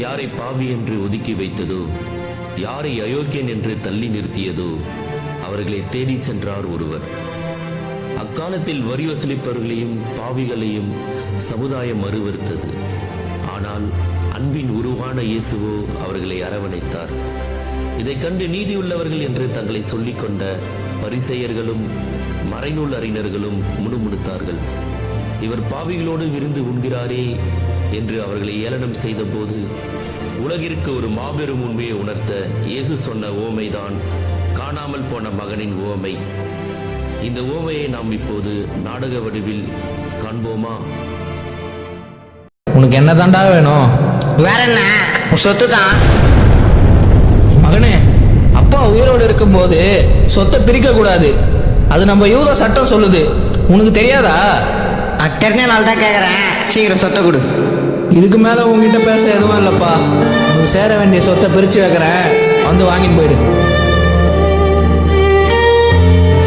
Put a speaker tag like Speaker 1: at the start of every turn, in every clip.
Speaker 1: யாரை பாவி என்று ஒதுக்கி வைத்ததோ, யாரை அயோக்கியன் என்று தள்ளி நிறுத்தியதோ அவர்களை தேடி சென்றார் ஒருவர். அக்காலத்தில் வரி வசூலிப்பவர்களையும் பாவிகளையும் சமுதாயம் மறுவறுத்தது. ஆனால் அன்பின் உருவான இயேசுவோ அவர்களை அரவணைத்தார். இதை கண்டு நீதியுள்ளவர்கள் என்று தங்களை சொல்லிக் கொண்ட பரிசேயர்களும் மறைநூல் அறிஞர்களும் முணுமுணுத்தார்கள். இவர் பாவிகளோடு விருந்து உண்கிறாரே என்று அவர்களை ஏளனம் செய்த போது, உலகிற்கு ஒரு மாபெரும் உண்மையை உணர்த்த இயேசு சொன்ன ஓமைதான் காணாமல் போன மகனின் ஓமை. இந்த ஓமையை நாம் இப்போது நாடக வடிவில் காண்போமா?
Speaker 2: உனக்கு என்ன தாண்டா வேணும்?
Speaker 3: வேற என்ன, சொத்து தான்.
Speaker 2: மகனே, அப்பா உயிரோடு இருக்கும்போது சொத்தை பிரிக்க கூடாது. அது நம்ம யூத சட்டம் சொல்லுது. உனக்கு தெரியாதா?
Speaker 3: தெரிஞ்சனால தான் கேட்குறேன், சீக்கிரம் சொத்தை கொடு.
Speaker 2: இதுக்கு மேல உங்ககிட்ட பேச எதுவும் இல்லப்பா. உனக்கு சேர வேண்டிய சொத்தை பிரிச்சு வைக்கிறேன், வந்து வாங்கிட்டு போயிடு.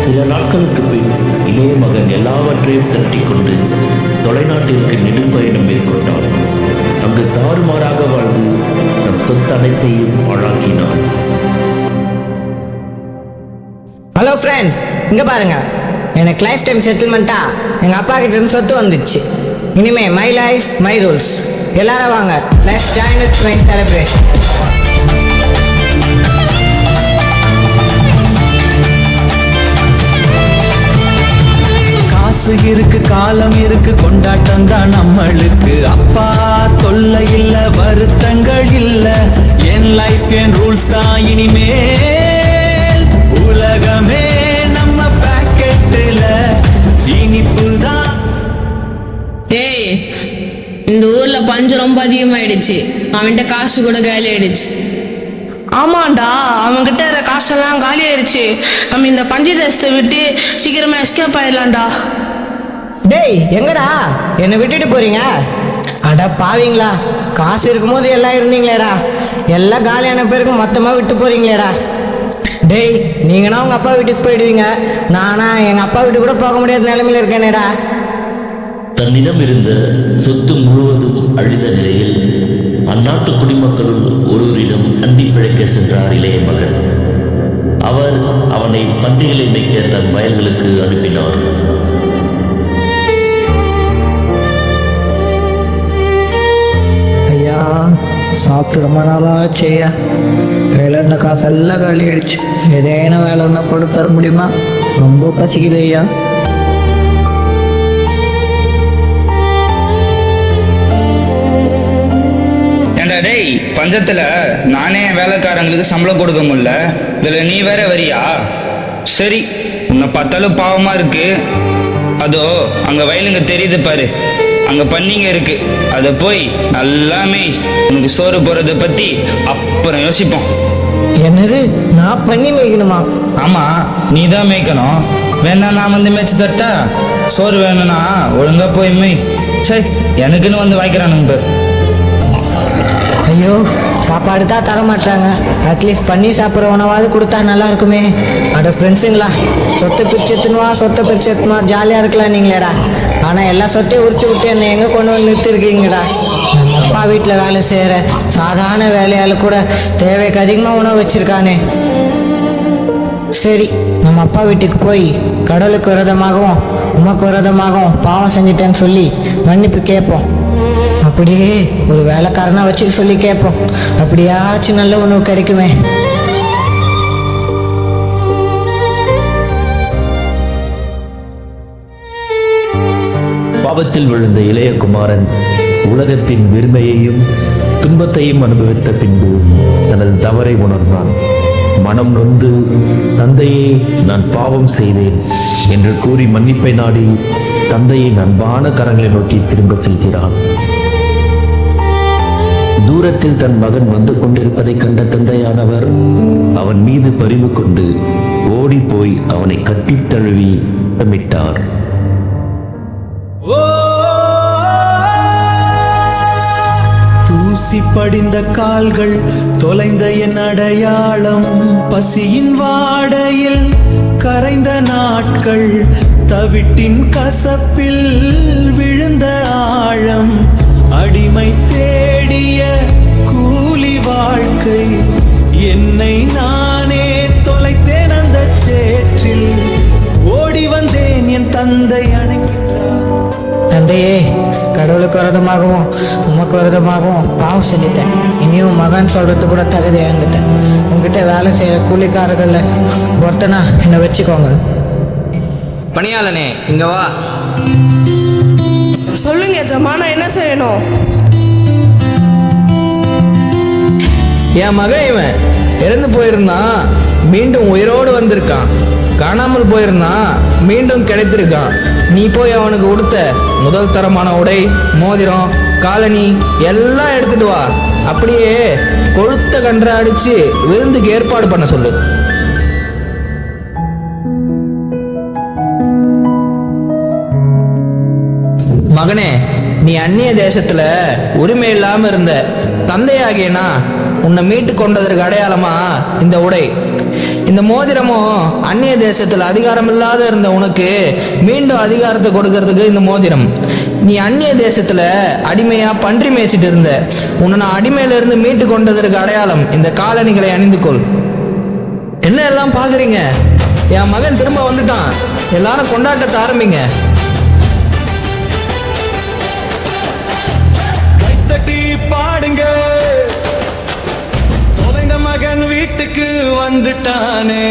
Speaker 1: சில நாட்களுக்கு பின் இளைய மகன் எல்லாவற்றையும் திரட்டி கொண்டு தொலைநாட்டிற்கு நெடும்பயணம் மேற்கொண்டான். அங்கு தாறுமாறாக வாழ்ந்து தம் சொத்து அனைத்தையும் பாழாக்கினான்.
Speaker 3: ஹலோ ஃப்ரெண்ட்ஸ், இங்கே பாருங்க, எனக்கு லைஃப் டைம் செட்டில்மெண்ட்டா எங்கள் அப்பா கிட்ட இருந்து சொத்து வந்துடுச்சு. இனிமே மை லைஃப் மை ரூல்ஸ். எல்லாரும் வாங்க, let's join with my celebration.
Speaker 4: காசு இருக்கு, காலம் இருக்கு, கொண்டாட்டம் தான் நம்மளுக்கு. அப்பா தொல்லை இல்ல, வருத்தங்கள் இல்ல. என் லைஃப் என் ரூல்ஸ் தான் இனிமேல். உலகமே நம்ம பாக்கெட்டுல, இனிப்பு தான்.
Speaker 5: ஏய், இந்த ஊர்ல பஞ்சம் ரொம்ப அதிகமாயிடுச்சு. அவன்கிட்ட காசு கூட காலி ஆயிடுச்சு.
Speaker 6: ஆமாண்டா, அவன்கிட்ட இருந்த காசெல்லாம் காலி ஆயிடுச்சு. நம்ம இந்த பஞ்ச தேசத்தை விட்டு சீக்கிரமா எஸ்கேப் ஆயிடலாம்டா.
Speaker 3: டேய், எங்கடா என்னை விட்டுட்டு போறீங்க? அட பாவீங்களா, காசு இருக்கும்போது எல்லாம் இருந்தீங்களேடா, எல்லாம் காலியான பேருக்கு மொத்தமாக விட்டு போறீங்களேடா. டேய், நீங்கன்னா உங்கள் அப்பா வீட்டுக்கு போயிடுவீங்க, நானா எங்கள் அப்பா வீட்டுக்கு கூட போக முடியாத நிலைமையில இருக்கேனேடா.
Speaker 1: தன்னிடம் இருந்த சொத்து முழுவதும் அழிந்த நிலையில் அந்நாட்டு குடிமக்களுள் ஒருவரிடம் அந்தி பிழைக்க சென்றார் இளைய மகன். அவர் அவனை பன்றிகளை மேய்க்க தன் வயல்களுக்கு அனுப்பினார்.
Speaker 2: ஐயா, சாப்பிட்டு ரொம்ப நாளாச்சு ஐயா. கையில் இருந்த காசு எல்லாம் காலி ஆயிடுச்சு. ஏதேனும் வேலை இருந்தால் போட்டு தர முடியுமா? ரொம்ப பசிக்குது ஐயா.
Speaker 7: டேய், பஞ்சத்துல நானே வேலைக்காரங்களுக்கு சம்பளம் கொடுக்க முடியல, இதுல நீ வேற வரியா? சரி, உன்னை பார்த்தாலும் பாவமா இருக்கு. அதோ அங்க வயலுங்க தெரியுது பாரு, அங்க பன்னிங்க இருக்கு. அத போய் நல்லாமே உனக்கு சோறு போறத பத்தி அப்புறம் யோசிப்போம்.
Speaker 3: என்னது, நான் பண்ணி மேய்க்கணுமா?
Speaker 7: ஆமா, நீ தான் மேய்க்கணும். வேணா நான் வந்து மேய்ச்சி தட்டா? சோறு வேணும்னா ஒழுங்கா போய் மேய். சரி, எனக்குன்னு வந்து வாய்க்கிறானுங்க பேர்.
Speaker 3: ஐயோ, சாப்பாடு தான் தர மாட்டாங்க. அட்லீஸ்ட் பண்ணி சாப்பிட்ற உணவாவது கொடுத்தா நல்லா இருக்குமே. அட ஃப்ரெண்ட்ஸுங்களா, சொத்தை பிரிச்செத்துனுவா சொத்தை பிரிச்செத்துமா ஜாலியாக இருக்கலாம் நீங்களேடா. ஆனால் எல்லா சொத்தையும் உரிச்சு விட்டு என்னை எங்கே கொண்டு வந்து நிறுத்திருக்கீங்கடா. நம்ம அப்பா வீட்டில் வேலை செய்கிற சாதாரண வேலையால் கூட தேவைக்கு அதிகமாக உணவு வச்சுருக்கானே. சரி, நம்ம அப்பா வீட்டுக்கு போய் கடவுளுக்கு விரோதமாகவும் உமக்கு விரோதமாகவும் பாவம் செஞ்சிட்டேன்னு சொல்லி மன்னிப்பு கேட்போம். அப்படியே ஒரு வேலைக்காரனா வச்சு சொல்லி கேட்போம், அப்படியாச்சும் நல்ல உணவு கிடைக்குமே.
Speaker 1: பாவத்தில் விழுந்த இளைய குமாரன் உலகத்தின் வெறுமையையும் துன்பத்தையும் அனுபவித்த பின்பு தனது தவறை உணர்ந்தான். மனம் நொந்து, தந்தையே, நான் பாவம் செய்தேன் என்று கூறி மன்னிப்பை நாடி தந்தையின் அன்பான கரங்களை நோக்கி திரும்ப செல்கிறான். தூரத்தில் தன் மகன் வந்து கொண்டிருப்பதை கண்ட தந்தையானவர் அவன் மீது பரிவு கொண்டு ஓடி போய் அவனை கட்டித் தழுவி முத்தமிட்டார்.
Speaker 4: தூசி படிந்த கால்கள், தொலைந்த என் அடையாளம், பசியின் வாடையில் கரைந்த நாட்கள், தவிட்டின் கசப்பில் விழுந்த ஆழம், அடிமை தேடிய வாழ்க்கை. என்னை நானே தொலைத்தேன் அந்த சேற்றில், ஓடி வந்தேன் என் தந்தை அணைக்கின்றார்.
Speaker 3: தந்தையே, கடவுளுக்கு விரதமாகவும் உமக்கு விரதமாகவும் பாவம் செஞ்சுட்டேன். இனியும் மகன் சொல்றது கூட தகுதி இழந்துட்டேன். உங்ககிட்ட வேலை செய்கிற கூலிக்காரர்கள ஒருத்தனா என்னை வச்சுக்கோங்க.
Speaker 8: பணியாளனே, இங்க வா.
Speaker 6: சொல்லுங்க எஜமா, நான் என்ன செய்யணும்?
Speaker 8: என் மகன் இவன் இறந்து போயிருந்தான், மீண்டும் உயிரோடு வந்திருக்கான். காணாமல் போயிருந்தான், மீண்டும் கிடைத்திருக்கான். நீ போய் அவனுக்கு உடுத்த முதல் தரமான உடை, மோதிரம், காலணி எல்லாம் எடுத்துட்டு வா. அப்படியே கொழுத்த கன்றை அடிச்சு விருந்துக்கு ஏற்பாடு பண்ண சொல்லு. மகனே, நீ அந்நிய தேசத்துல உரிமை இல்லாம இருந்த. தந்தையாகியனா உன்னை மீட்டு கொண்டதற்கு அடையாளமா இந்த உடை. இந்த மோதிரமும் அந்நிய தேசத்துல அதிகாரம் இல்லாத இருந்த உனக்கு மீண்டும் அதிகாரத்தை கொடுக்கறதுக்கு இந்த மோதிரம். நீ அந்நிய தேசத்துல அடிமையா பன்றி மேய்ச்சிட்டு இருந்த. உன்னை நான் அடிமையில இருந்து மீட்டு கொண்டதற்கு அடையாளம் இந்த காலணிகளை அணிந்து கொள். என்ன எல்லாம் பாக்குறீங்க? என் மகன் திரும்ப வந்துட்டான். எல்லாரும் கொண்டாட்டத்தை ஆரம்பிங்க.
Speaker 4: கைத்தட்டி பாடுங்க, தொலைந்த மகன் வீட்டுக்கு வந்துட்டானே.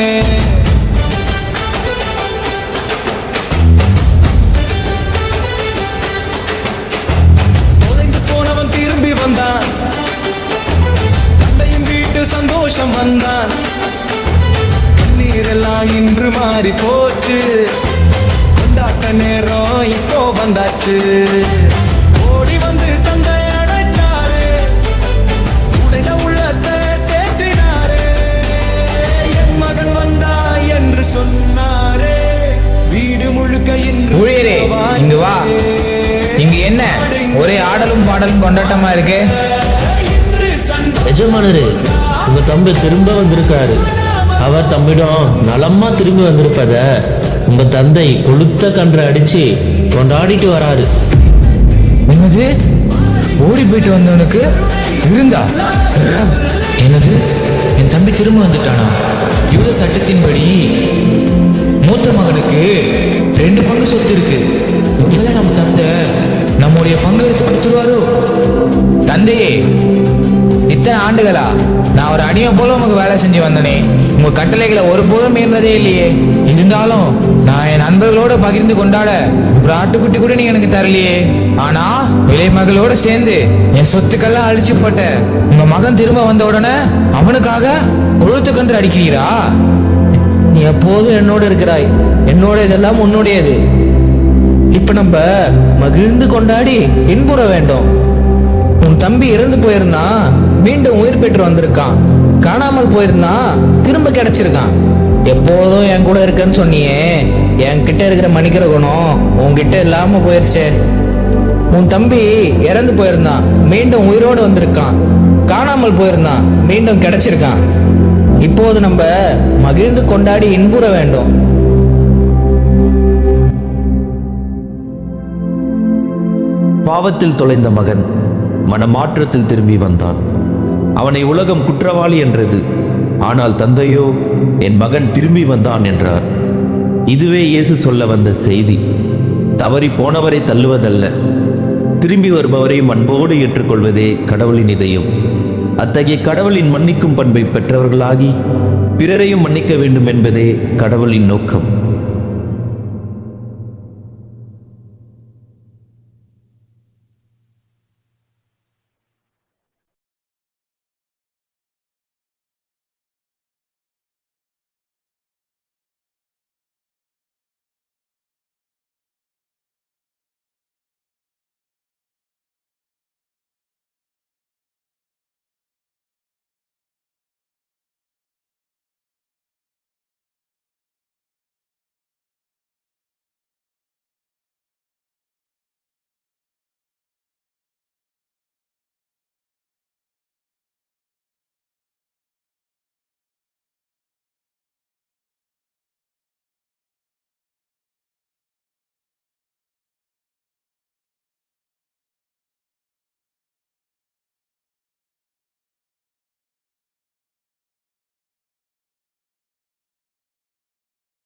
Speaker 4: தொலைந்து போனவன் திரும்பி வந்தான், தந்தையின் வீட்டு சந்தோஷம் வந்தான். கண்ணீரெல்லாம் இன்று மாறி போச்சு, கொண்டாட்ட நேரம் இப்போ வந்தாச்சு. ஓடி வந்து தந்தை அடைத்தாரு, உடைந்த உள்ளத்தை தேற்றினாரே. என் மகன் வந்தா என்று சொன்னாரே, வீடு முழுக்க இன்று
Speaker 8: ஊழியரே, இங்க வா. இங்க என்ன ஒரே ஆடலும் பாடலும் கொண்டாட்டமா இருக்கு?
Speaker 1: எஜமானரே, உங்க தம்பி திரும்ப வந்திருக்காரு. அவர் தம்மிடம் நலமா திரும்பி வந்திருப்பத உங்க தந்தை கொளுத்த கன்றை அடிச்சு கொண்டாடிட்டு வராரு.
Speaker 8: என்னது, ஓடி போயிட்டு வந்தவனுக்கு இருந்தா? என்னது, என் தம்பி திரும்ப வந்துட்டானா? யூத சட்டத்தின்படி மூத்த மகனுக்கு 2 பங்கு சொத்து இருக்கு. ஒருவேளை நம்ம தந்தை நம்முடைய பங்கு எடுத்து கொடுத்துருவாரோ? தந்தையே, இத்தனை ஆண்டுகளா நான் ஒரு அடிமை போல உமக்கு வேலை செஞ்சு வந்தனே. உங்க கட்டளைகளை ஒருபோதும் மீறினதே இல்லையே. இருந்தாலும் நான் என் நண்பர்களோட பகிர்ந்து கொண்டாட ஒரு ஆட்டுக்குட்டி கூட நீங்க எனக்கு தரலையே. ஆனா இளைய மகளோட சேர்ந்து என் சொத்துக்கெல்லாம் அழிச்சு போட்ட உங்க மகன் திரும்ப வந்த உடனே அவனுக்காக கொழுத்து கன்று அடிக்கிறீரா?
Speaker 1: நீ எப்போதும் என்னோட இருக்கிறாய். என்னோட இதெல்லாம் உன்னுடையது. இப்ப நம்ம மகிழ்ந்து கொண்டாடி இன்புற வேண்டும்.
Speaker 8: உன் தம்பி இறந்து போயிருந்தான், மீண்டும் உயிர் பெற்று வந்திருக்கான். காணாமல் போயிருந்தான், திரும்ப கிடைச்சிருக்கான். எப்போதும் என் கூட இருக்கன்னு சொன்னியே, என்கிட்ட இருக்கிற மன்னிக்கிற குணம் உன்கிட்ட இல்லாம போயிருச்சே. உன் தம்பி இறந்து போயிருந்தான், மீண்டும் உயிரோடு வந்திருக்கான். காணாமல் போயிருந்தான், மீண்டும் கிடைச்சிருக்கான். இப்போது நம்ம மகிழ்ந்து கொண்டாடி இன்புற வேண்டும்.
Speaker 1: பாவத்தில் தொலைந்த மகன் மனமாற்றத்தில் திரும்பி வந்தான். அவனை உலகம் குற்றவாளி என்றது. ஆனால் தந்தையோ என் மகன் திரும்பி வந்தான் என்றார். இதுவே இயேசு சொல்ல வந்த செய்தி. தவறி போனவரை தள்ளுவதல்ல, திரும்பி வருபவரையும் அன்போடு ஏற்றுக்கொள்வதே கடவுளின் இதயம். அத்தகைய கடவுளின் மன்னிக்கும் பண்பை பெற்றவர்களாகி பிறரையும் மன்னிக்க வேண்டும் என்பதே கடவுளின் நோக்கம்.